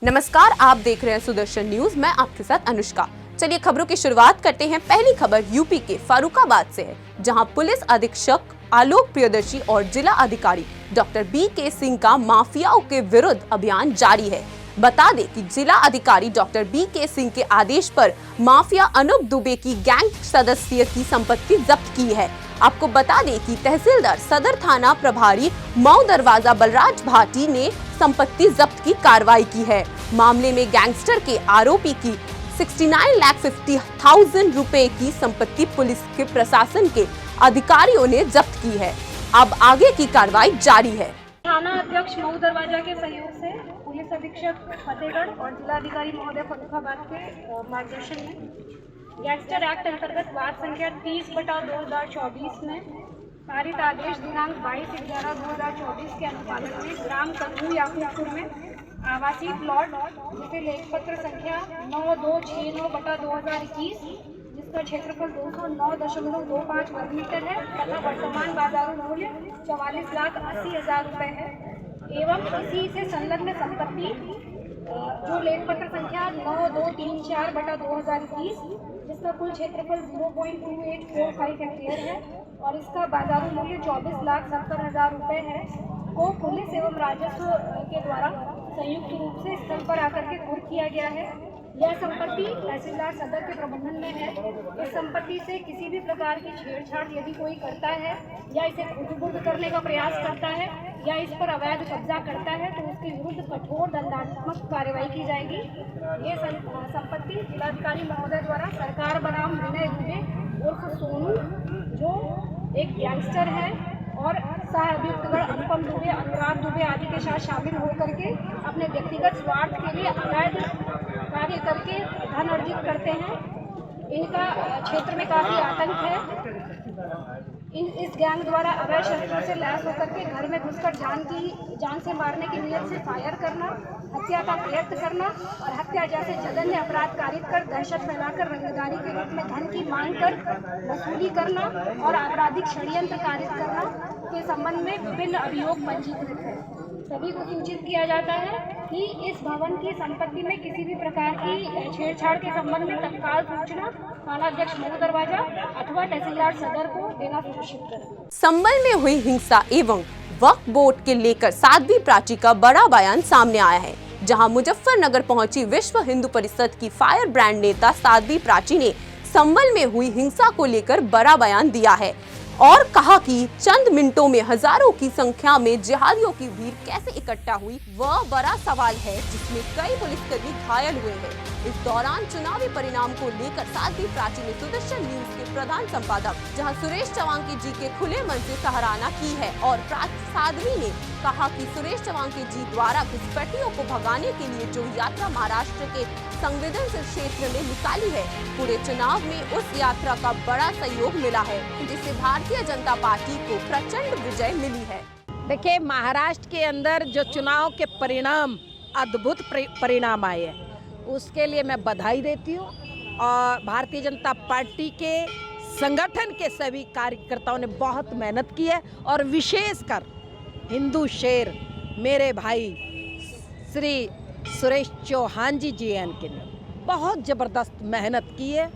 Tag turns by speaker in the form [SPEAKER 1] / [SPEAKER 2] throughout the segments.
[SPEAKER 1] नमस्कार, आप देख रहे हैं सुदर्शन न्यूज। मैं आपके साथ अनुष्का। चलिए खबरों की शुरुआत करते हैं। पहली खबर यूपी के फर्रुखाबाद से है, जहां पुलिस अधीक्षक आलोक प्रियदर्शी और जिला अधिकारी डॉक्टर बी.के. सिंह का माफियाओं के विरुद्ध अभियान जारी है। बता दें कि जिला अधिकारी डॉक्टर बी.के. सिंह के आदेश पर माफिया अनूप दुबे की गैंग सदस्य की संपत्ति जब्त की है। आपको बता दें कि तहसीलदार सदर थाना प्रभारी मऊ दरवाजा बलराज भाटी ने संपत्ति जब्त की कार्रवाई की है। मामले में गैंगस्टर के आरोपी की 69,50,000 रुपए की संपत्ति पुलिस के प्रशासन के अधिकारियों ने जब्त की है। अब आगे की कार्रवाई जारी है।
[SPEAKER 2] थाना अध्यक्ष मऊ दरवाजा के सहयोग से पुलिस अधीक्षक फतेहगढ़ और जिलाधिकारी महोदय फर्रुखाबाद के मार्गदर्शन में गैंगस्टर एक्ट अंतर्गत वार्ड संख्या 30/2024 में पारित आदेश दिनांक 22/11/2024 के अनुपालन में ग्राम कद्दू याकूबपुर में आवासीय प्लॉट जिसे लेखपत्र संख्या 9269/2021 जिसका क्षेत्रफल 209.25 वर्ग मीटर है तथा वर्तमान बाजार मूल्य 44,80,000 रुपये है एवं इसी से संलग्न संपत्ति जो लेखपत्र संख्या 9234/2021 जिसका कुल क्षेत्रफल 0.2845 हेक्टेयर है और इसका बाजार मूल्य 24,70,000 रुपये है को पुलिस एवं राजस्व के द्वारा संयुक्त रूप से स्थल पर आकर के कुर्क किया गया है। यह संपत्ति तहसीलदार सदर के प्रबंधन में है। इस संपत्ति से किसी भी प्रकार की छेड़छाड़ यदि कोई करता है या इसे खुर्द-बुर्द करने का प्रयास करता है या इस पर अवैध कब्जा करता है तो उसके विरुद्ध कठोर दंडात्मक कार्रवाई की जाएगी। ये संपत्ति जिलाधिकारी महोदय द्वारा सरकार बनाम विनय दुबे उर्फ सोनू जो एक गैंगस्टर है और सह अभियुक्तगण अनुपम दुबे, अनुराग दुबे आदि के साथ शामिल होकर के अपने व्यक्तिगत स्वार्थ के लिए अवैध कार्य करके धन अर्जित करते हैं। इनका क्षेत्र में काफी आतंक है। इस गैंग द्वारा अवैध शस्त्रों से लैस होकर के घर में घुसकर जान से मारने की नीयत से फायर करना, हत्या का प्रयत्न करना और हत्या जैसे जघन्य अपराध कारित कर दहशत फैलाकर रंगदारी के रूप में धन की मांग कर वसूली करना और आपराधिक षड्यंत्र कारित करना के संबंध में विभिन्न अभियोग पंजीकृत है। सभी को सूचित किया जाता है कि इस भवन की संपत्ति में किसी भी प्रकार की छेड़छाड़ के संबंध में तत्काल सूचना थानाध्यक्ष मऊ दरवाजा अथवा तहसीलदार सदर को देना सुनिश्चित करें।
[SPEAKER 1] संबल में हुई हिंसा एवं वक्फ बोर्ड के लेकर साध्वी प्राची का बड़ा बयान सामने आया है, जहां मुजफ्फरनगर पहुंची विश्व हिंदू परिषद की फायर ब्रांड नेता साध्वी प्राची ने संबल में हुई हिंसा को लेकर बड़ा बयान दिया है और कहा कि चंद मिनटों में हजारों की संख्या में जिहादियों की भीड़ कैसे इकट्ठा हुई वह बड़ा सवाल है, जिसमें कई पुलिसकर्मी घायल हुए हैं। इस दौरान चुनावी परिणाम को लेकर साध्वी प्राची ने सुदर्शन न्यूज के प्रधान संपादक जहां सुरेश चौहान जी के खुले मन से सराहना की है और साध्वी ने कहा कि सुरेश चौहान जी द्वारा घुसपैठियों को भगाने के लिए जो यात्रा महाराष्ट्र के संवेदनशील क्षेत्र में निकाली है, पूरे चुनाव में उस यात्रा का बड़ा सहयोग मिला है, जिससे भारतीय जनता पार्टी को प्रचंड विजय मिली है।
[SPEAKER 3] देखिए, महाराष्ट्र के अंदर जो चुनाव के परिणाम अद्भुत परिणाम आए हैं उसके लिए मैं बधाई देती हूँ और भारतीय जनता पार्टी के संगठन के सभी कार्यकर्ताओं ने बहुत मेहनत की है और विशेषकर हिंदू शेर मेरे भाई श्री सुरेश चौहान जी के ने बहुत ज़बरदस्त मेहनत की है।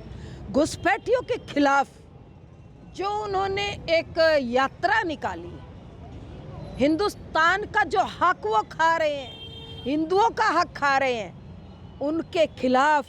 [SPEAKER 3] घुसपैठियों के खिलाफ जो उन्होंने एक यात्रा निकाली, हिंदुस्तान का जो हक वो खा रहे हैं, हिंदुओं का हक खा रहे हैं, उनके खिलाफ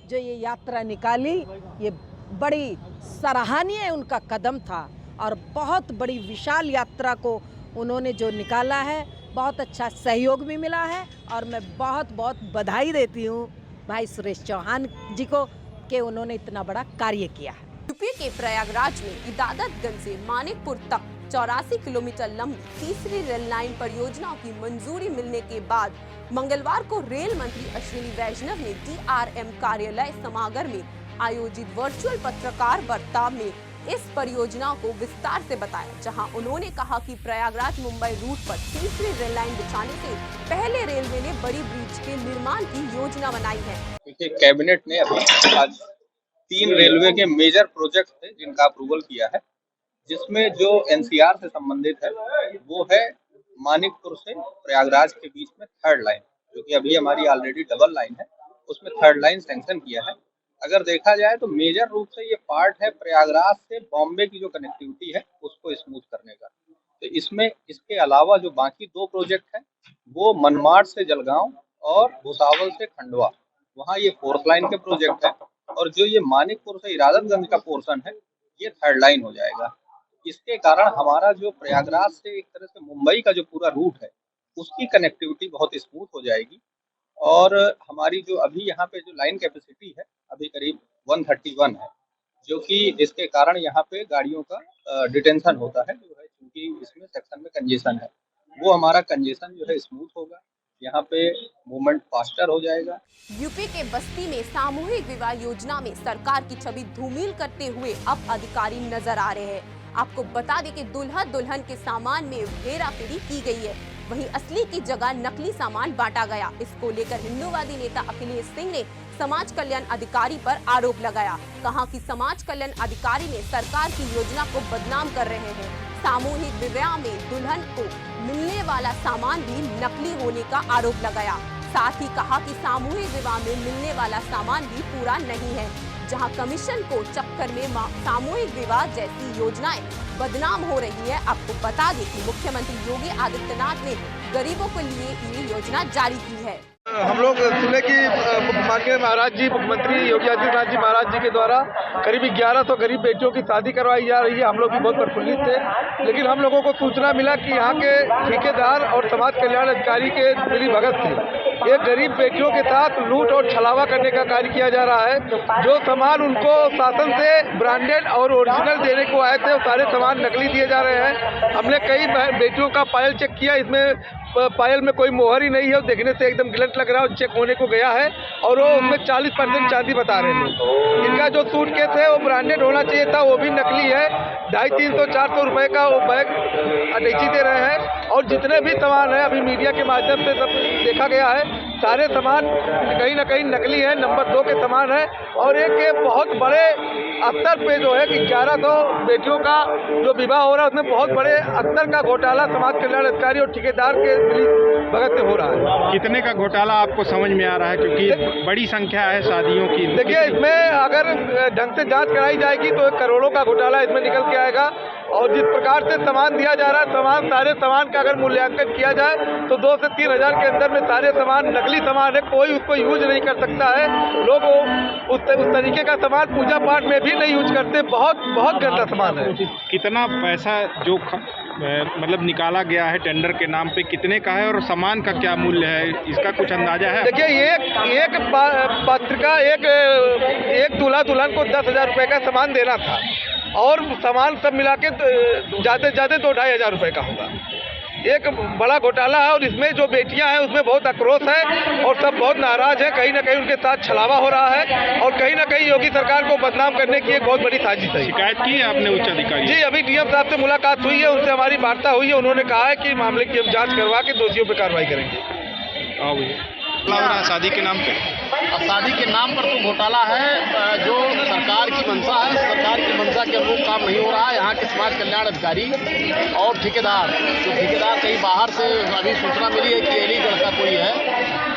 [SPEAKER 3] जो ये यात्रा निकाली, ये बड़ी सराहनीय उनका कदम था और बहुत बड़ी विशाल यात्रा को उन्होंने जो निकाला है, बहुत अच्छा सहयोग भी मिला है और मैं बहुत बहुत बधाई देती हूँ भाई सुरेश चौहान जी को कि उन्होंने इतना बड़ा कार्य किया है।
[SPEAKER 1] यूपी के प्रयागराज में इबादतगंज से मानिकपुर तक 84 किलोमीटर लंबी तीसरी रेल लाइन परियोजना की मंजूरी मिलने के बाद मंगलवार को रेल मंत्री अश्विनी वैष्णव ने DRM कार्यालय समागर में आयोजित वर्चुअल पत्रकार वार्ता में इस परियोजना को विस्तार से बताया, जहां उन्होंने कहा कि प्रयागराज मुंबई रूट पर तीसरी रेल लाइन बिछाने से पहले रेलवे ने बड़ी ब्रिज के निर्माण की योजना बनाई है।
[SPEAKER 4] देखिए, कैबिनेट ने अभी आज 3 रेलवे के मेजर प्रोजेक्ट थे जिनका अप्रूवल किया है, जिसमें जो NCR से संबंधित है वो है मानिकपुर से प्रयागराज के बीच में 3rd लाइन। जो कि अभी हमारी ऑलरेडी डबल लाइन है, उसमें थर्ड लाइन सैंक्शन किया है। अगर देखा जाए तो मेजर रूप से ये पार्ट है प्रयागराज से बॉम्बे की जो कनेक्टिविटी है उसको स्मूथ करने का। तो इसमें इसके अलावा जो बाकी 2 प्रोजेक्ट हैं वो मनमाड़ से जलगांव और भुसावल से खंडवा, वहाँ ये 4th लाइन के प्रोजेक्ट है। और जो ये मानिकपुर से इरादतगंज का पोर्शन है ये 3rd लाइन हो जाएगा। इसके कारण हमारा जो प्रयागराज से एक तरह से मुंबई का जो पूरा रूट है उसकी कनेक्टिविटी बहुत स्मूथ हो जाएगी। और हमारी जो अभी यहाँ पे जो लाइन कैपेसिटी है अभी करीब 131 है, जो कि जिसके कारण यहाँ पे गाड़ियों का डिटेंशन होता है, जो है क्योंकि इसमें सेक्शन में कंजेशन है, वो हमारा कंजेशन जो है स्मूथ होगा, यहाँ पे मूवमेंट फास्टर हो जाएगा।
[SPEAKER 1] यूपी के बस्ती में सामूहिक विवाह योजना में सरकार की छवि धूमिल करते हुए अब अधिकारी नजर आ रहे हैं। आपको बता दें कि दुल्हा दुल्हन के सामान में हेराफेरी की गई है, वहीं असली की जगह नकली सामान बांटा गया। इसको लेकर हिंदूवादी नेता अखिलेश सिंह ने समाज कल्याण अधिकारी पर आरोप लगाया। कहा कि समाज कल्याण अधिकारी ने सरकार की योजना को बदनाम कर रहे हैं। सामूहिक विवाह में दुल्हन को मिलने वाला सामान भी नकली होने का आरोप लगाया। साथ ही कहा कि सामूहिक विवाह में मिलने वाला सामान भी पूरा नहीं है, जहां कमीशन को चक्कर में सामूहिक विवाह जैसी योजनाएं बदनाम हो रही है। आपको बता दें कि मुख्यमंत्री योगी आदित्यनाथ ने गरीबों के लिए ये योजना जारी की है।
[SPEAKER 5] हम लोग सुने कि माननीय महाराज जी मुख्यमंत्री योगी आदित्यनाथ जी महाराज जी के द्वारा करीब 1100 गरीब बेटियों की शादी करवाई जा रही है। हम लोग भी बहुत प्रफुल्लित थे, लेकिन हम लोगों को सूचना मिला कि यहाँ के ठेकेदार और समाज कल्याण अधिकारी के मिलीभगत से एक गरीब बेटियों के साथ लूट और छलावा करने का कार्य किया जा रहा है। जो सामान उनको शासन से ब्रांडेड और ओरिजिनल देने को आए थे वो सारे सामान नकली दिए जा रहे हैं। हमने कई बेटियों का पायल चेक किया, इसमें पायल में कोई मोहर ही नहीं है, देखने से एकदम गिलट लग रहा है। चेक होने को गया है और वो उसमें 40% चांदी बता रहे हैं। इनका जो सूटकेस है वो ब्रांडेड होना चाहिए था, वो भी नकली है। 250, 300, 400 रुपए का वो बैग अटैची दे रहे हैं। और जितने भी सामान है अभी मीडिया के माध्यम से सब देखा गया है, सारे सामान कहीं ना कहीं नकली है, नंबर 2 के सामान है। और एक बहुत बड़े स्तर पे जो है कि 1100 बेटियों का जो विवाह हो रहा है उसमें बहुत बड़े स्तर का घोटाला समाज कल्याण अधिकारी और ठेकेदार के भगत से हो रहा है।
[SPEAKER 6] कितने का घोटाला आपको समझ में आ रहा है, क्योंकि बड़ी संख्या है शादियों की?
[SPEAKER 5] देखिए, इसमें अगर ढंग से जांच कराई जाएगी तो 1 करोड़ों का घोटाला इसमें निकल के आएगा। और जिस प्रकार से सामान दिया जा रहा है, सारे सामान का अगर मूल्यांकन किया जाए तो 2 से 3 हज़ार के अंदर में सारे सामान नकली सामान है, कोई उसको यूज नहीं कर सकता है। लोग उस तरीके का सामान पूजा पाठ में भी नहीं यूज करते, बहुत गंदा सामान है।
[SPEAKER 6] कितना पैसा जो मतलब निकाला गया है टेंडर के नाम पे, कितने का है और सामान का क्या मूल्य है, इसका कुछ अंदाजा है?
[SPEAKER 5] देखिए, एक पत्रिका एक दूल्हा दुल्हन को 10,000 रुपये का सामान देना था और सामान सब मिला के ज़्यादा 2-2.5 हज़ार रुपये का होगा। एक बड़ा घोटाला है और इसमें जो बेटियां हैं उसमें बहुत आक्रोश है और सब बहुत नाराज हैं। कहीं ना कहीं उनके साथ छलावा हो रहा है और कहीं ना कहीं योगी सरकार को बदनाम करने की एक बहुत बड़ी साजिश है।
[SPEAKER 6] शिकायत की है आपने उच्च अधिकारी?
[SPEAKER 5] जी, अभी डीएम साहब से मुलाकात हुई है, उनसे हमारी वार्ता हुई है। उन्होंने कहा है कि मामले की हम जाँच करवा के दोषियों पर कार्रवाई करेंगे।
[SPEAKER 6] शादी के नाम पे?
[SPEAKER 7] अब शादी के नाम पर तो घोटाला है, जो सरकार की मंशा है, सरकार की मंशा के अनुरूप काम नहीं हो रहा है। यहाँ के समाज कल्याण अधिकारी और ठेकेदार, जो ठेकेदार कहीं बाहर से अभी सूचना मिली है कि अलीगढ़ का कोई है,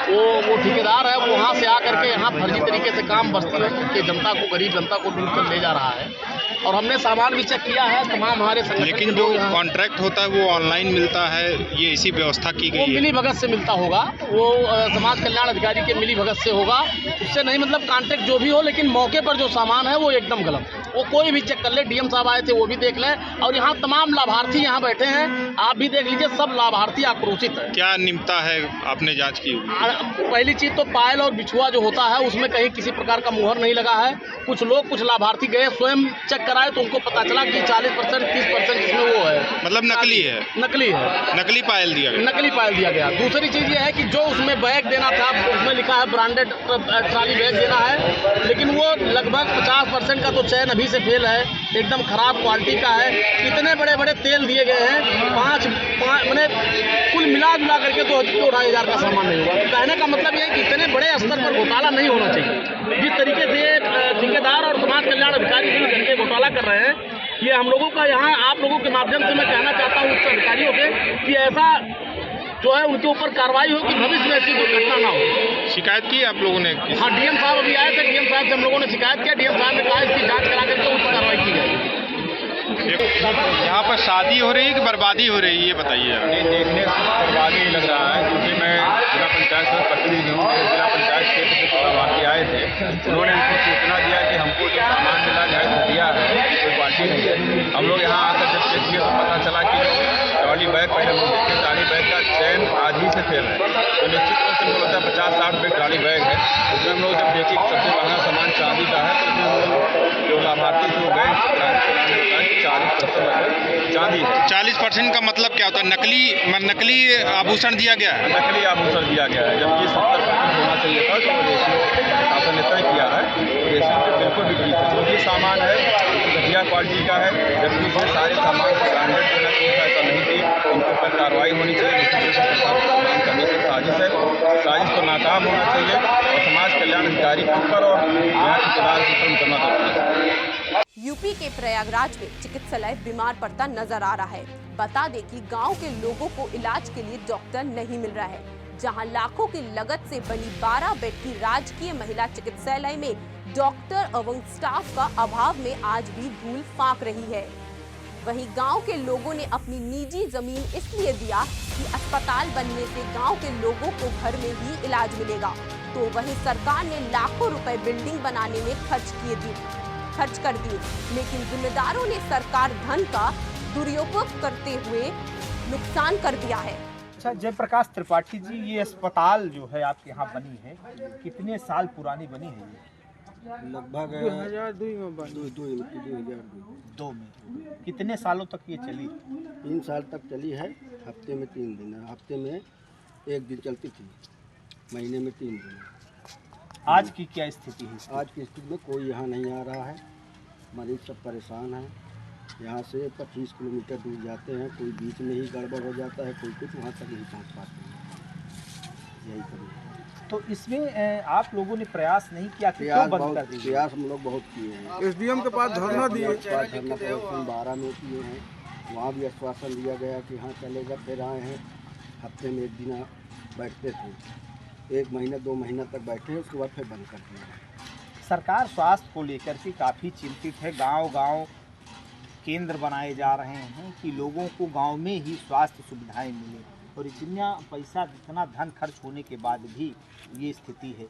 [SPEAKER 7] वो ठेकेदार है, वो वहाँ से आकर के यहाँ फर्जी तरीके से काम बस्ती के जनता को, गरीब जनता को लूट कर ले जा रहा है। और हमने सामान भी चेक किया है, तमाम हमारे संगठन।
[SPEAKER 6] लेकिन जो कॉन्ट्रैक्ट होता है वो ऑनलाइन मिलता है, ये इसी व्यवस्था की गई है?
[SPEAKER 7] मिली भगत से मिलता होगा, वो समाज कल्याण अधिकारी के मिली भगत से होगा, उससे नहीं, मतलब कॉन्ट्रैक्ट जो भी हो, लेकिन मौके पर जो सामान है वो एकदम गलत है। वो कोई भी चेक कर ले, डीएम साहब आए थे वो भी देख लें। और यहाँ तमाम लाभार्थी यहाँ बैठे हैं, आप भी देख लीजिए, सब लाभार्थी आक्रोशित है।
[SPEAKER 6] क्या निम्नता है आपने जाँच की?
[SPEAKER 7] पहली चीज तो पायल और बिछुआ जो होता है उसमें कहीं किसी प्रकार का मुहर नहीं लगा है। कुछ लाभार्थी गए स्वयं चेक कराए तो उनको पता चला कि 40%, 30% इसमें वो है,
[SPEAKER 6] मतलब नकली है। नकली पायल दिया गया। दूसरी चीज ये है कि जो उसमें बैग देना था उसमें लिखा है ब्रांडेड ट्रॉली बैग देना है, लेकिन वो लगभग 50% का तो चयन अभी से फेल है, एकदम खराब क्वालिटी का है। इतने बड़े बड़े तेल दिए गए हैं, पाँच मैंने कुल मिला जुला करके 2-2.5 हज़ार का सामान नहीं हुआ। तो कहने का मतलब ये है कि इतने बड़े स्तर पर घोटाला नहीं होना चाहिए। जिस तरीके से ठेकेदार और समाज कल्याण अधिकारी मिल करके घोटाला कर रहे हैं, ये हम लोगों का यहाँ आप लोगों के माध्यम से मैं कहना चाहता हूँ उच्च अधिकारियों से कि ऐसा
[SPEAKER 7] जो है उनके ऊपर कार्रवाई हो कि भविष्य में ऐसी दुर्घटना ना हो।
[SPEAKER 8] शिकायत की आप लोगों ने?
[SPEAKER 7] हाँ, डीएम साहब अभी आए थे, डीएम साहब से हम लोगों ने शिकायत किया, डीएम साहब ने कहा इसकी जांच करा करके उस पर कार्रवाई की जाएगी।
[SPEAKER 8] यहाँ पर शादी हो रही है कि बर्बादी हो रही है, ये बताइए।
[SPEAKER 9] ये देखने से बर्बादी लग रहा है, क्योंकि मैं जिला पंचायत से प्रतिनिधि हूँ। जिला पंचायत क्षेत्र से प्रभारी आए थे, उन्होंने हमको सूचना दिया कि हमको जो सामान मिला जाए दिया है, कोई क्वालिटी नहीं है। हम लोग यहाँ आकर जब चेक किए तो पता चला कि ट्रॉली बैग, पहले हम देखते ट्रॉली बैग का चैन आधी से फेल है, तो निश्चित रूप से होता है 50-60 रुपये ट्रॉली बैग है। उसमें हम लोग जब देखे कि सबसे महंगा सामान चांदी का है, तो उसमें हम लोग जो लाभार्थी जो गए चलाने होता है कि 40% चांदी है।
[SPEAKER 8] 40% का मतलब क्या होता है? नकली आभूषण दिया गया है?
[SPEAKER 9] नकली आभूषण दिया गया है, जबकि 70% होना चाहिए था। तो रेशियो शासन ने तय किया है, रेशियो पे बिल्कुल बिक्री थी। जो भी सामान है घटिया क्वालिटी का है, जबकि इसमें सारे सामान को स्टैंडर्ड देना चाहिए, ऐसा नहीं थी। इनके ऊपर कार्रवाई होनी चाहिए। सामान करने की साजिश है, साजिश को नाकाम होना चाहिए और समाज कल्याण अधिकारी के ऊपर और यहाँ ठेकेदार के ऊपर मुकदमा दर्ज होना चाहिए।
[SPEAKER 1] यूपी के प्रयागराज में चिकित्सालय बीमार पड़ता नजर आ रहा है। बता दें कि गांव के लोगों को इलाज के लिए डॉक्टर नहीं मिल रहा है, जहां लाखों की लागत से बनी 12 बेड की राजकीय महिला चिकित्सालय में डॉक्टर एवं स्टाफ का अभाव में आज भी धूल फांक रही है। वहीं गांव के लोगों ने अपनी निजी जमीन इसलिए दिया कि अस्पताल बनने से गांव के लोगों को घर में ही इलाज मिलेगा, तो वहीं सरकार ने लाखों रुपए बिल्डिंग बनाने में खर्च कर दिए, लेकिन जिम्मेदारों ने सरकार धन का दुरुपयोग करते हुए नुकसान कर दिया है।
[SPEAKER 10] अच्छा, जयप्रकाश त्रिपाठी जी, ये अस्पताल जो है आपके यहाँ बनी है, कितने साल पुरानी बनी है? ये
[SPEAKER 5] लगभग
[SPEAKER 10] 2002 में। कितने सालों तक ये चली?
[SPEAKER 11] 3 साल तक चली है। हफ्ते में 3 दिन, हफ्ते में 1 दिन चलती थी, महीने में 3 दिन।
[SPEAKER 10] आज की क्या स्थिति है?
[SPEAKER 11] आज की स्थिति में कोई यहाँ नहीं आ रहा है, मरीज सब परेशान हैं। यहाँ से 25 किलोमीटर दूर जाते हैं, कोई बीच में ही गड़बड़ हो जाता है, कोई कुछ वहाँ तक नहीं पहुँच पाते हैं। यही करें।
[SPEAKER 10] तो इसमें आप लोगों ने प्रयास नहीं किया कि क्यों बंद कर दिया?
[SPEAKER 11] प्रयास हम लोग बहुत किए हैं।
[SPEAKER 5] एसडीएम के पास धरना दिए,
[SPEAKER 11] धरना प्रदर्शन 12 में किए हैं, वहाँ भी आश्वासन दिया गया कि हाँ चलेगा। फिर आए हैं, हफ्ते में 1 दिन बैठते थे, 1 महीना 2 महीना तक बैठे, उसके बाद फिर बंद कर दिया।
[SPEAKER 10] सरकार स्वास्थ्य को लेकर के काफ़ी चिंतित है। गांव-गांव केंद्र बनाए जा रहे हैं कि लोगों को गांव में ही स्वास्थ्य सुविधाएं मिले, और इतना धन खर्च होने के बाद भी ये स्थिति है।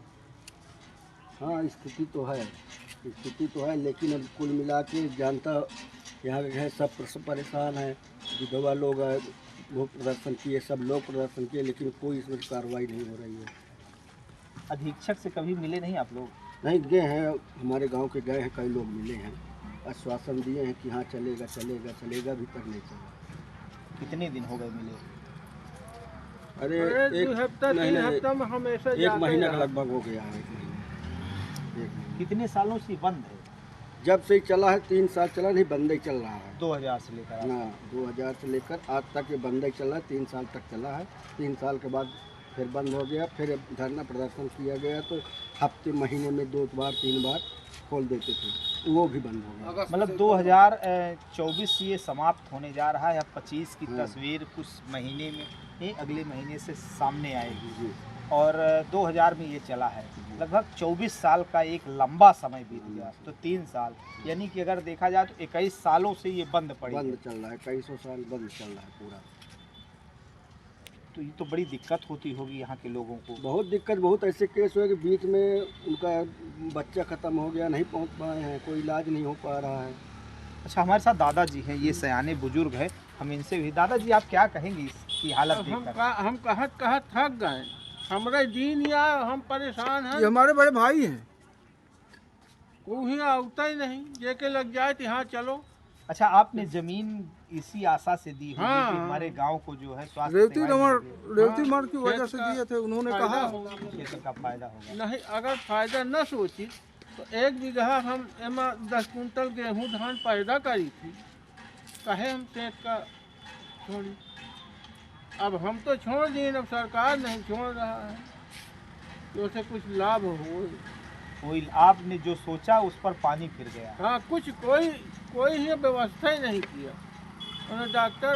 [SPEAKER 11] हाँ, स्थिति तो है, लेकिन अब कुल मिला के जनता यहाँ है सब परेशान है। विधवा लोग वो प्रदर्शन किए, सब लोग प्रदर्शन किए, लेकिन कोई इसमें कार्रवाई नहीं हो रही है।
[SPEAKER 10] अधीक्षक से कभी मिले नहीं आप लोग?
[SPEAKER 11] नहीं, गए हैं, हमारे गांव के गए हैं, कई लोग मिले हैं, आश्वासन दिए हैं कि हाँ चलेगा, भी पर नहीं चला।
[SPEAKER 10] कितने दिन हो गए मिले?
[SPEAKER 11] अरे 1 हफ्ता 3 हफ्ता में हमेशा 1 महीना का लगभग हो गया है। 1 महीना।
[SPEAKER 10] कितने सालों से बंद है?
[SPEAKER 11] जब से चला है 3 साल चला, नहीं बंद ही चल रहा है।
[SPEAKER 10] 2000 से लेकर
[SPEAKER 11] ना 2000 से लेकर आज तक ये बंद ही चल रहा है। 3 साल तक चला है, 3 साल के बाद फिर बंद हो गया। फिर धरना प्रदर्शन किया गया, तो हफ्ते महीने में 2 बार 3 बार खोल देते थे, वो भी बंद हो गया।
[SPEAKER 10] मतलब 2024 ये समाप्त होने जा रहा है। 25 की तस्वीर कुछ महीने में ही, अगले महीने से सामने आएगी, और 2000 में ये चला है। लगभग 24 साल का एक लंबा समय बीत गया। तो 3 साल, यानी कि अगर देखा जाए तो 21 सालों से ये बंद
[SPEAKER 11] चल रहा है। 21 साल बंद चल रहा है पूरा।
[SPEAKER 10] तो ये तो बड़ी दिक्कत होती होगी यहाँ के लोगों को।
[SPEAKER 11] बहुत दिक्कत, बहुत ऐसे केस हुए कि बीच में उनका बच्चा ख़त्म हो गया, नहीं पहुँच पाए हैं, कोई इलाज नहीं हो पा रहा है।
[SPEAKER 10] अच्छा, हमारे साथ दादाजी हैं, ये सयाने बुजुर्ग हैं, हम इनसे भी। दादाजी, आप क्या कहेंगे इसकी हालत देखकर?
[SPEAKER 12] हम कहत थक गए, हमारे दिन या हम परेशान हैं।
[SPEAKER 5] ये हमारे बड़े भाई हैं,
[SPEAKER 12] कोई आता ही नहीं, जेके लग जाए तो यहाँ चलो।
[SPEAKER 10] अच्छा, आपने जमीन इसी आशा से दी होगी कि हमारे गांव को जो है स्वास्थ्य
[SPEAKER 5] रेवती मठ की वजह से दिए थे, उन्होंने कहा
[SPEAKER 10] ये का फायदा होगा।
[SPEAKER 12] नहीं, अगर फायदा न सोची तो 1 बीघा हम एमा 10 कुंटल गेहूँ धान पैदा करी थी, कहे हम सेठ का छोड़ी। अब हम तो छोड़ दिए, अब सरकार नहीं छोड़ रहा है, तो उसे कुछ लाभ हो।
[SPEAKER 10] कोई आपने जो सोचा उस पर पानी फिर गया।
[SPEAKER 12] हाँ, कुछ कोई ही व्यवस्था ही नहीं किया। उन्हें डॉक्टर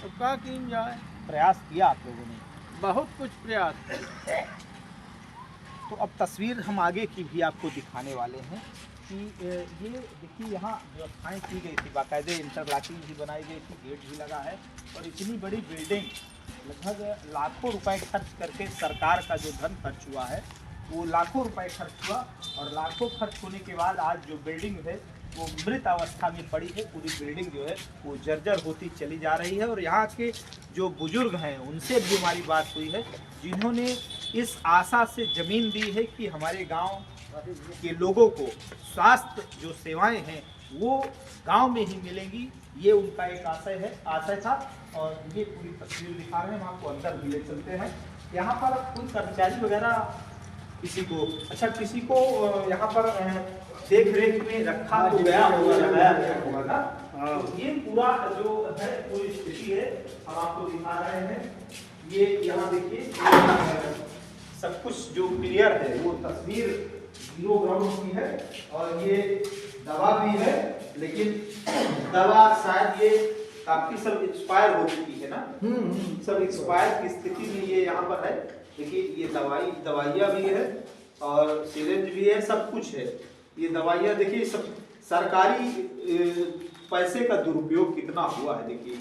[SPEAKER 12] अब का किन जाए।
[SPEAKER 10] प्रयास किया आप लोगों ने?
[SPEAKER 12] बहुत कुछ प्रयास किया।
[SPEAKER 10] तो अब तस्वीर हम आगे की भी आपको दिखाने वाले हैं कि ये देखिए यहाँ व्यवस्थाएं की गई थी, बाकायदे इंटरलॉकिंग भी बनाई गई थी, गेट भी लगा है और इतनी बड़ी बिल्डिंग लगभग लाखों रुपए खर्च करके सरकार का जो धन खर्च हुआ है वो लाखों रुपए खर्च हुआ और लाखों खर्च होने के बाद आज जो बिल्डिंग है वो मृत अवस्था में पड़ी है। पूरी बिल्डिंग जो है वो जर्जर होती चली जा रही है और यहाँ के जो बुजुर्ग हैं उनसे भी हमारी बात हुई है, जिन्होंने इस आशा से ज़मीन दी है कि हमारे गांव के लोगों को स्वास्थ्य जो सेवाएं हैं वो गांव में ही मिलेंगी। ये उनका एक आशय था और ये पूरी तस्वीर दिखा रहे हैं। हम आपको अंदर भी ले चलते हैं। यहाँ पर कोई कर्मचारी वगैरह किसी को यहाँ पर देख रेख में रखा तो गया होगा, लगाया गया होगा ना। तो ये पूरा जो है पूरी स्थिति है हम आपको दिखा रहे हैं। ये यहाँ देखिए सब कुछ जो क्लियर है वो तस्वीर 0 ग्राउंड की है और ये दवा भी है, लेकिन दवा शायद ये काफी सब एक्सपायर हो चुकी है ना। सब एक्सपायर की स्थिति में ये यहाँ पर है। देखिए ये दवाइयाँ भी है और सिरिंज भी है, सब कुछ है। ये दवाइयाँ देखिए सब सरकारी पैसे का दुरुपयोग कितना हुआ है। देखिए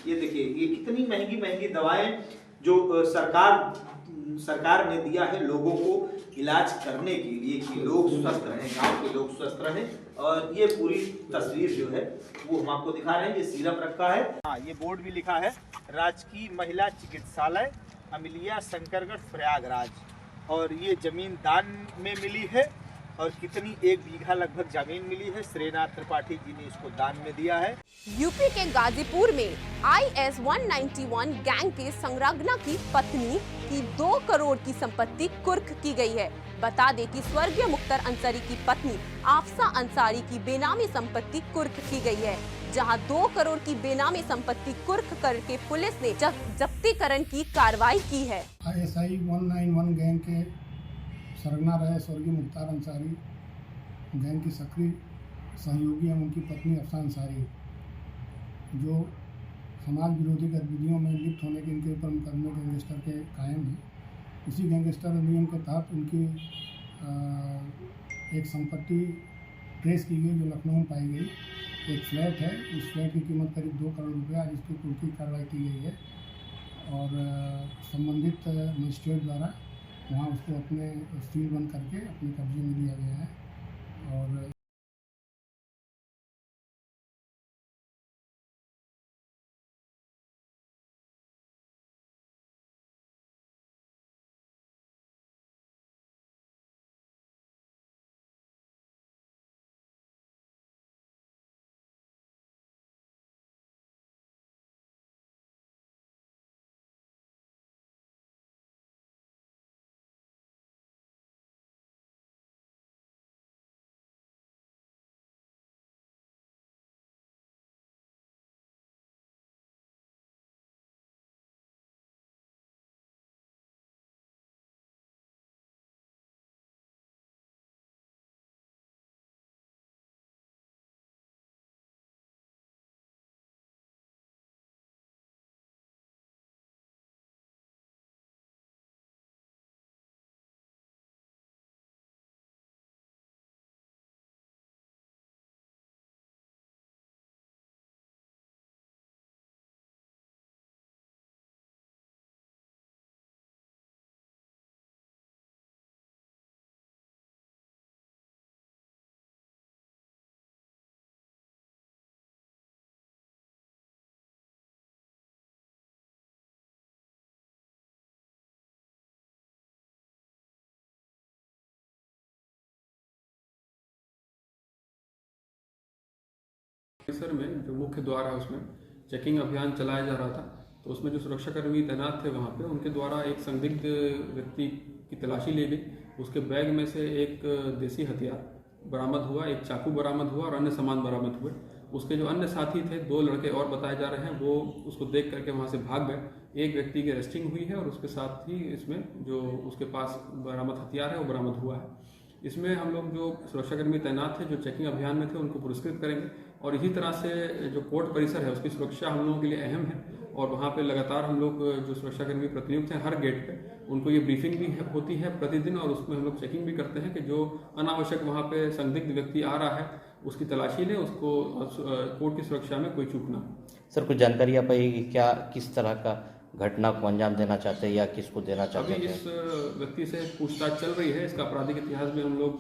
[SPEAKER 10] ये देखिए ये कितनी महंगी दवाएं जो सरकार ने दिया है लोगों को इलाज करने के लिए कि लोग स्वस्थ रहें, गांव के लोग स्वस्थ रहें। और ये पूरी तस्वीर जो है वो हम आपको दिखा रहे हैं। ये सिरप रखा है। हाँ, ये बोर्ड भी लिखा है राजकीय महिला चिकित्सालय अमिलिया शंकरगढ़ प्रयागराज और ये जमीन दान में मिली है और कितनी 1 बीघा लगभग जमीन मिली है। श्रीनाथ त्रिपाठी जी ने इसको दान में दिया है।
[SPEAKER 1] यूपी के गाजीपुर में IS 191 गैंग के संरगना की पत्नी की 2 करोड़ की संपत्ति कुर्क की गई है। बता दें कि स्वर्गीय मुख्तार अंसारी की पत्नी आफसा अंसारी की बेनामी संपत्ति कुर्क की गई है, जहां 2 करोड़ की बेनामी संपत्ति कुर्क करके पुलिस ने जब्तीकरण की कार्रवाई की है।
[SPEAKER 13] ISI 191 गैंग के सरगना रहे स्वर्गीय मुख्तार अंसारी गैंग की सक्रिय सहयोगी एवं उनकी पत्नी अफसा अंसारी, जो समाज विरोधी गतिविधियों में लिप्त होने के इनके ऊपर मुकदमे गैंगस्टर के कायम है। इसी गैंगस्टर अधिनियम के तहत उनकी एक संपत्ति ट्रेस की गई जो लखनऊ में पाई गई। एक फ्लैट है, उस फ्लैट की कीमत करीब 2 करोड़ रुपया, जिसकी कुर्की कार्रवाई की गई है और संबंधित मजिस्ट्रेट द्वारा वहाँ उसको अपने सील बंद करके अपने कब्जे में लिया गया है। और
[SPEAKER 14] परिसर में जो मुख्य द्वार है उसमें चेकिंग अभियान चलाया जा रहा था, तो उसमें जो सुरक्षाकर्मी तैनात थे वहाँ पे उनके द्वारा एक संदिग्ध व्यक्ति की तलाशी ली गई। उसके बैग में से एक देसी हथियार बरामद हुआ, एक चाकू बरामद हुआ और अन्य सामान बरामद हुए। उसके जो अन्य साथी थे 2 लड़के और बताए जा रहे हैं, वो उसको देख करके वहाँ से भाग गए। एक व्यक्ति की अरेस्टिंग हुई है और उसके साथ ही इसमें जो उसके पास बरामद हथियार है वो बरामद हुआ है। इसमें हम लोग जो सुरक्षाकर्मी तैनात थे जो चेकिंग अभियान में थे उनको पुरस्कृत करेंगे और इसी तरह से जो कोर्ट परिसर है उसकी सुरक्षा हम लोगों के लिए अहम है। और वहाँ पे लगातार हम लोग जो सुरक्षाकर्मी प्रतिनियुक्त हैं हर गेट पे उनको ये ब्रीफिंग भी होती है प्रतिदिन, और उसमें हम लोग चेकिंग भी करते हैं कि जो अनावश्यक वहाँ पे संदिग्ध व्यक्ति आ रहा है उसकी तलाशी लें, उसको कोर्ट की सुरक्षा में कोई चूक ना।
[SPEAKER 15] सर कुछ जानकारी आप पाइएगी क्या, किस तरह का घटना को अंजाम देना चाहते हैं या किसको देना चाहते हैं?
[SPEAKER 14] अभी इस व्यक्ति से पूछताछ चल रही है, इसका आपराधिक इतिहास भी हम लोग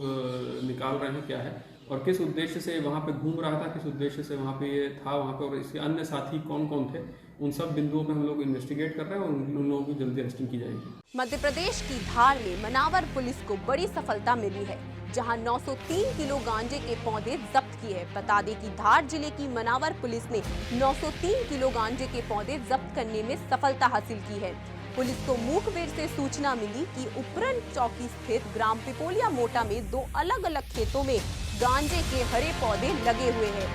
[SPEAKER 14] निकाल रहे हैं क्या है और किस उद्देश्य से वहाँ पे घूम रहा था, किस उद्देश्य से वहाँ पे ये था वहाँ पे, और इसके अन्य साथी कौन कौन थे, उन सब बिंदुओं पे हम लोग इन्वेस्टिगेट कर रहे हैं और उन लोगों की जल्दी अरेस्टिंग की जाएगी।
[SPEAKER 1] मध्य प्रदेश की धार में मनावर पुलिस को बड़ी सफलता मिली है, जहां 903 किलो गांजे के पौधे जब्त किए। बता दें कि धार जिले की मनावर पुलिस ने 903 किलो गांजे के पौधे जब्त करने में सफलता हासिल की है। पुलिस को मुखबिर से सूचना मिली कि उपरन चौकी स्थित ग्राम पिपोलिया मोटा में 2 अलग-अलग खेतों में गांजे के हरे पौधे लगे हुए हैं,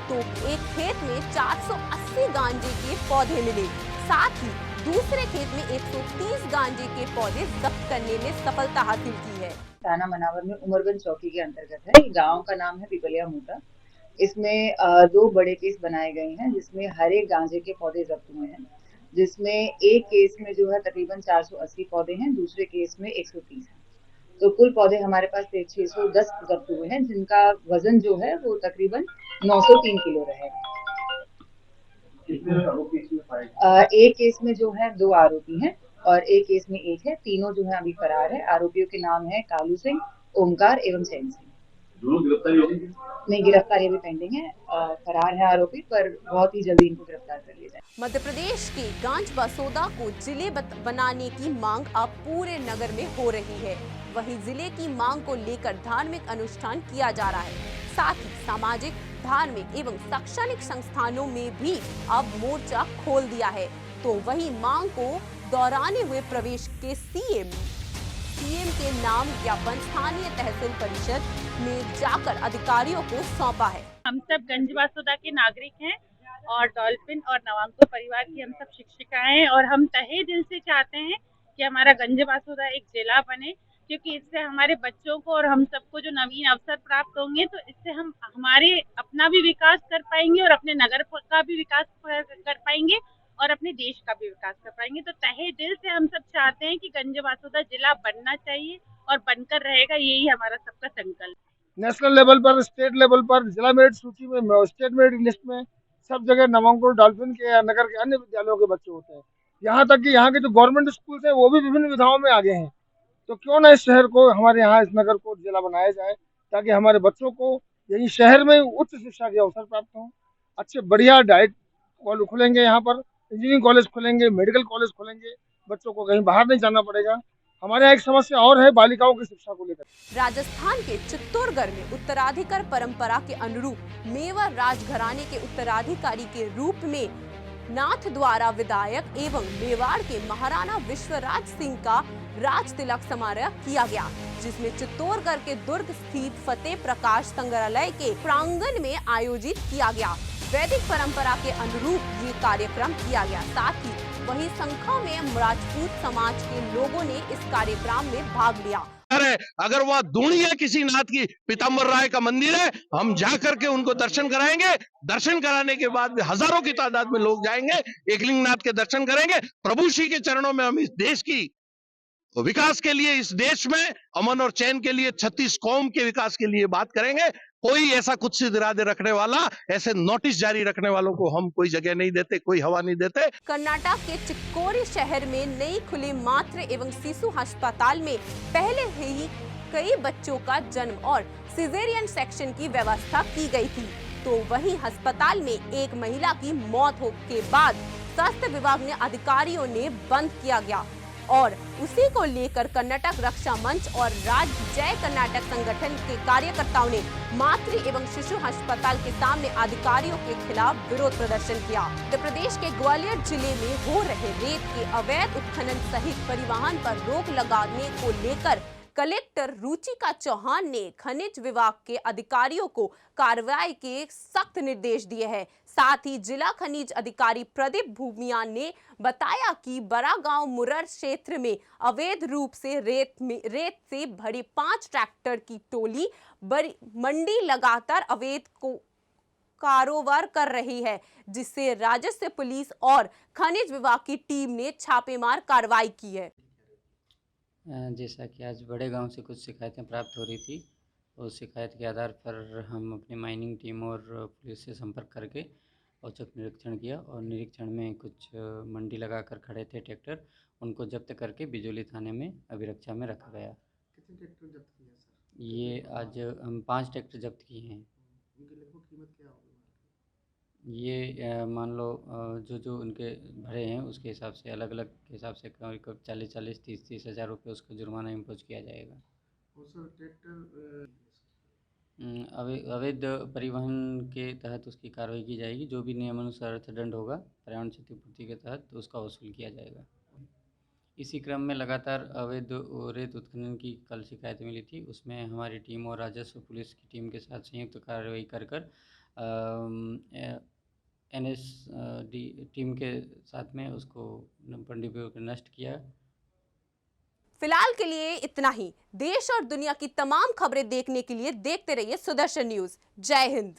[SPEAKER 1] तो एक खेत में 480 गांजे के पौधे मिले, साथ ही दूसरे खेत में 130 गांजे के पौधे जब्त करने में सफलता हासिल की है।
[SPEAKER 16] थाना मनावर में उमरगंज चौकी के अंतर्गत है। गांव का नाम है पिपलिया मोटा। इसमें 2 बड़े केस बनाए गए हैं जिसमें हरे गांजे के पौधे जब्त हुए हैं, जिसमें एक केस में जो है तकरीबन 480 पौधे हैं, दूसरे केस में 130 है। तो कुल पौधे हमारे पास 610 जब्त हुए हैं, जिनका वजन जो है वो तकरीबन 903 किलो रहेगा। एक केस में जो है 2 आरोपी हैं और एक केस में 1 है। तीनों जो है अभी फरार है। आरोपियों के नाम है कालू सिंह, ओमकार एवं चैन सिंह। गिरफ्तारी होगी? नहीं, गिरफ्तारी अभी पेंडिंग है। फरार है आरोपी, पर बहुत ही जल्दी इनको गिरफ्तार कर लिया जाए।
[SPEAKER 1] मध्य प्रदेश के गांज बसोदा को जिले बनाने की मांग अब पूरे नगर में हो रही है। वहीं जिले की मांग को लेकर धार्मिक अनुष्ठान किया जा रहा है, साथ ही सामाजिक, धार्मिक एवं शैक्षणिक संस्थानों में भी अब मोर्चा खोल दिया है। तो वही मांग को दोहराने हुए प्रदेश के सीएम के नाम ज्ञापन स्थानीय तहसील परिषद में जाकर अधिकारियों को सौंपा है।
[SPEAKER 17] हम सब गंज बसोदा के नागरिक हैं और डॉल्फिन और नवांकुर परिवार की हम सब शिक्षिकाएं हैं, और हम तहे दिल से चाहते हैं कि हमारा गंज बसोदा एक जिला बने, क्योंकि इससे हमारे बच्चों को और हम सबको जो नवीन अवसर प्राप्त होंगे, तो इससे हम हमारे अपना भी विकास कर पाएंगे और अपने नगर का भी विकास कर पाएंगे और अपने देश का भी विकास कर पाएंगे। तो तहे दिल से हम सब चाहते हैं कि गंज बसोदा जिला बनना चाहिए और बनकर रहेगा, यही हमारा सबका संकल्प।
[SPEAKER 12] नेशनल लेवल पर, स्टेट लेवल पर, जिला मेरिट सूची में, स्टेट मेरिट लिस्ट में सब जगह नवांकुर, डॉल्फिन के या नगर के अन्य विद्यालयों के बच्चे होते हैं। यहाँ तक कि यहाँ के जो गवर्नमेंट स्कूल है वो भी विभिन्न विधाओं में आगे हैं। तो क्यों ना इस शहर को, हमारे यहाँ इस नगर को जिला बनाया जाए, ताकि हमारे बच्चों को यही शहर में उच्च शिक्षा के अवसर प्राप्त हों। अच्छे बढ़िया डाइट कॉलेज खुलेंगे, यहाँ पर इंजीनियरिंग कॉलेज खुलेंगे, मेडिकल कॉलेज खुलेंगे, बच्चों को कहीं बाहर नहीं जाना पड़ेगा। हमारे यहाँ एक समस्या और है बालिकाओं की शिक्षा को लेकर।
[SPEAKER 1] राजस्थान के चित्तौड़गढ़ में उत्तराधिकार परंपरा के अनुरूप मेवाड़ राजघराने के उत्तराधिकारी के रूप में नाथ द्वारा विधायक एवं मेवाड़ के महाराणा विश्वराज सिंह का राज तिलक समारोह किया गया, जिसमें चित्तौड़गढ़ के दुर्ग स्थित फतेह प्रकाश संग्रहालय के प्रांगण में आयोजित किया गया। वैदिक परंपरा के अनुरूप ये कार्यक्रम किया गया। साथ ही वहीं संख्या में राजपूत समाज के लोगों ने इस कार्यक्रम में भाग लिया।
[SPEAKER 18] अगर वह दूणिया किसी नाथ की पीताम्बर राय का मंदिर है, हम जा करके उनको दर्शन कराएंगे। दर्शन कराने के बाद हजारों की तादाद में लोग जाएंगे, एकलिंग नाथ के दर्शन करेंगे। प्रभु श्री के चरणों में हम इस देश की विकास के लिए, इस देश में अमन और चैन के लिए, 36 कौम के विकास के लिए बात करेंगे। कोई ऐसा कुछ सिद्ध इरादे रखने वाला, ऐसे नोटिस जारी रखने वालों को हम कोई जगह नहीं देते, कोई हवा नहीं देते।
[SPEAKER 1] कर्नाटक के चिक्कोड़ी शहर में नई खुले मातृ एवं शिशु अस्पताल में पहले ही कई बच्चों का जन्म और सिजेरियन सेक्शन की व्यवस्था की गई थी। तो वहीं अस्पताल में एक महिला की मौत के बाद स्वास्थ्य विभाग ने अधिकारियों ने बंद किया गया, और उसी को लेकर कर्नाटक रक्षा मंच और राज्य जय कर्नाटक संगठन के कार्यकर्ताओं ने मातृ एवं शिशु अस्पताल के सामने अधिकारियों के खिलाफ विरोध प्रदर्शन किया। मध्य प्रदेश के ग्वालियर जिले में हो रहे रेत के अवैध उत्खनन सहित परिवहन पर रोक लगाने को लेकर कलेक्टर रुचिका चौहान ने खनिज विभाग के अधिकारियों को कार्रवाई के सख्त निर्देश दिए हैं। साथ ही जिला खनिज अधिकारी प्रदीप भूमिया ने बताया कि बड़ागांव मुरर क्षेत्र में अवैध रूप से रेत से भरी 5 ट्रैक्टर की टोली मंडी लगातार अवैध कारोबार कर रही है, जिससे राजस्व पुलिस और खनिज विभाग की टीम ने छापेमार कार्रवाई की है।
[SPEAKER 19] जैसा कि आज बड़े गांव से कुछ शिकायतें प्राप्त हो रही थी, उस शिकायत के आधार पर हम अपनी माइनिंग टीम और पुलिस से संपर्क करके औचक निरीक्षण किया और निरीक्षण में कुछ मंडी लगाकर खड़े थे ट्रैक्टर, उनको जब्त करके बिजोली थाने में अभिरक्षा में रखा गया।
[SPEAKER 20] कितने ट्रैक्टर जब्त किए सर?
[SPEAKER 19] ये आज हम 5 ट्रैक्टर जब्त किए हैं।
[SPEAKER 20] उनकी लगभग कीमत क्या होगी?
[SPEAKER 19] ये मान लो जो उनके भरे हैं उसके हिसाब से अलग अलग के हिसाब से करीब 40-40, 30-30 हज़ार रुपये उसको जुर्माना इम्पोज किया जाएगा।
[SPEAKER 20] और सर ट्रैक्टर
[SPEAKER 19] अवैध परिवहन के तहत उसकी कार्रवाई की जाएगी। जो भी नियमानुसार अर्थदंड होगा पर्यावरण क्षतिपूर्ति के तहत उसका वसूल किया जाएगा। इसी क्रम में लगातार अवैध रेत उत्खनन की कल शिकायत मिली थी, उसमें हमारी टीम और राजस्व पुलिस की टीम के साथ संयुक्त कार्रवाई कर NSD टीम के साथ में उसको पंडित नष्ट किया।
[SPEAKER 1] फिलहाल के लिए इतना ही। देश और दुनिया की तमाम खबरें देखने के लिए देखते रहिए सुदर्शन न्यूज। जय हिंद।